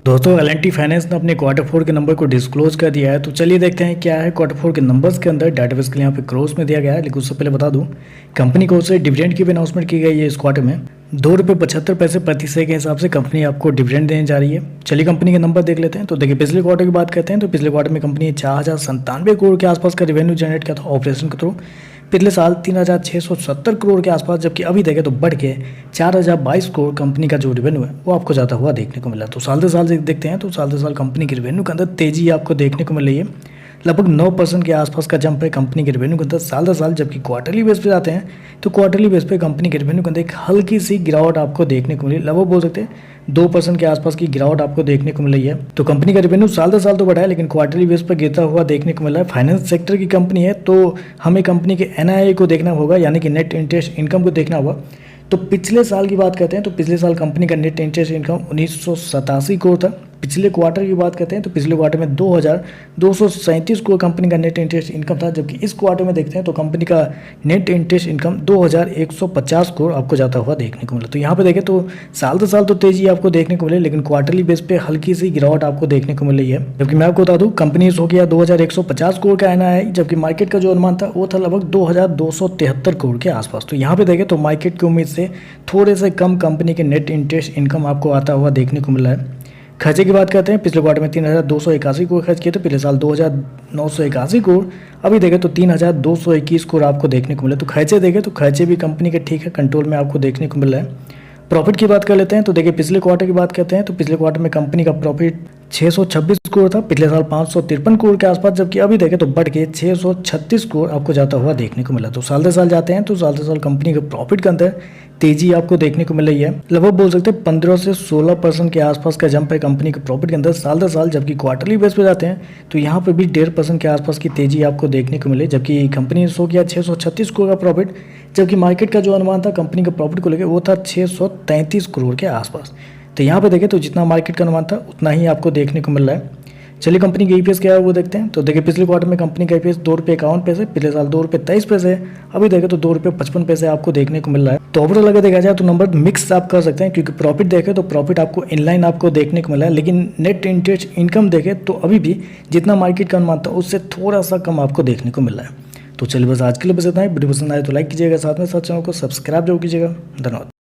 दोस्तों L&T finance ने अपने क्वार्टर 4 के नंबर को डिस्क्लोज कर दिया है। तो चलिए देखते हैं क्या है क्वार्टर 4 के नंबर्स के अंदर। डाटाबेस के लिए यहाँ पे क्रोस में दिया गया है, लेकिन उससे पहले बता दूं कंपनी को से डिविडेंड की भी अनाउंसमेंट की गई है इस क्वार्टर में। ₹2.75 प्रति शेयर के हिसाब से कंपनी आपको डिविडेंड देने जा रही है। चलिए कंपनी के नंबर देख लेते हैं। तो देखिए पिछले क्वार्टर की बात करते हैं तो पिछले क्वार्टर में कंपनी 4,097 करोड़ के आसपास का रेवेन्यू जनरेट किया था ऑपरेशन के थ्रू। पिछले साल 3,670 करोड़ के आसपास, जबकि अभी देखें तो बढ़ के 4,022 करोड़ कंपनी का जो रेवेन्यू है वो आपको जाता हुआ देखने को मिला। तो साल से साल देखते हैं तो साल से साल कंपनी के रेवेन्यू के अंदर तेजी आपको देखने को मिल रही है। लगभग 9% के आसपास का जंप है कंपनी के रेवेन्यू के अंदर साल दर साल। जबकि क्वार्टरली बेस पे जाते हैं तो क्वार्टरली बेस पे कंपनी के रेवेन्यू के अंदर एक हल्की सी गिरावट आपको देखने को मिली। लगभग बोल सकते हैं 2% के आसपास की गिरावट आपको देखने को मिल रही है। तो कंपनी का रेवेन्यू साल दर साल तो बढ़ा है, लेकिन क्वार्टरली बेस पर गिरता हुआ देखने को मिला है। फाइनेंस सेक्टर की कंपनी है तो हमें कंपनी के एनआईआई को देखना होगा, यानी कि नेट इंटरेस्ट इनकम को देखना होगा। तो पिछले साल की बात करते हैं तो पिछले साल कंपनी का नेट इंटरेस्ट इनकम 1987 करोड़ था। पिछले क्वार्टर की बात करते हैं तो पिछले क्वार्टर में 2,237 करोड़ कंपनी का नेट इंटरेस्ट इनकम था। जबकि इस क्वार्टर में देखते हैं तो कंपनी का नेट इंटरेस्ट इनकम 2,150 करोड़ आपको जाता हुआ देखने को मिला। तो यहाँ पे देखें तो साल दर साल तो तेजी आपको देखने को मिले, लेकिन क्वार्टरली बेस पे हल्की सी गिरावट आपको देखने को मिल रही है। जबकि मैं आपको बता दूं कंपनी हो गया 2,150 करोड़ का एनआईआई, जबकि मार्केट का जो अनुमान था वो था लगभग 2,273 करोड़ के आसपास। तो यहाँ पे देखें तो मार्केट की उम्मीद से थोड़े से कम कंपनी के नेट इंटरेस्ट इनकम आपको आता हुआ देखने को मिला है। खर्चे की बात करते हैं, पिछले क्वार्टर में 3,281 करोड़ खर्च किए थे, पिछले साल 2,981 करोड़। अभी देखें तो 3,221 करोड़ आपको देखने को मिले। तो खर्चे देखें तो खर्चे भी कंपनी के ठीक है कंट्रोल में आपको देखने को मिल रहा है। प्रॉफिट की बात कर लेते हैं तो देखिए पिछले क्वार्टर की बात करते हैं तो पिछले क्वार्टर में कंपनी का प्रॉफिट 626 करोड़ था, पिछले साल 553 करोड़ के आसपास। जबकि अभी देखें तो बढ़ के 636 करोड़ आपको जाता हुआ देखने को मिला। तो साल दर साल जाते हैं तो साल दर साल कंपनी के प्रॉफिट के अंदर तेजी आपको देखने को मिल रही है। लगभग बोल सकते हैं 15 से 16% के आसपास का जंप है कंपनी के प्रॉफिट के अंदर साल दर साल। जबकि क्वार्टरली बेस पे जाते हैं तो यहाँ पे भी 1.5% के आसपास की तेजी आपको देखने को मिले। जबकि कंपनी ने शो किया 636 करोड़ का प्रॉफिट, जबकि मार्केट का जो अनुमान था कंपनी के प्रॉफिट को लेकर वो था 633 करोड़ के आसपास। तो यहाँ पे देखें तो जितना मार्केट का अनुमान था उतना ही आपको देखने को मिल रहा है। चलिए कंपनी की ईपीएस क्या है वो देखते हैं। तो देखिए पिछले क्वार्टर में कंपनी का ईपीएस ₹2.51, पिछले साल ₹2.23। अभी देखें तो ₹2.55 आपको देखने को मिल रहा है। तो ओवरऑल अगर देखा जाए तो नंबर मिक्स आप कर सकते हैं, क्योंकि प्रॉफिट देखें तो प्रॉफिट आपको इनलाइन आपको देखने को मिला है, लेकिन नेट इंटरेस्ट इनकम देखें तो अभी भी जितना मार्केट का अनुमान था उससे थोड़ा सा कम आपको देखने को मिल रहा है। तो चलिए बस आज के लिए बस इतना ही। वीडियो पसंद आए तो लाइक कीजिएगा, साथ में साथ चैनल को सब्सक्राइब जरूर कीजिएगा। धन्यवाद।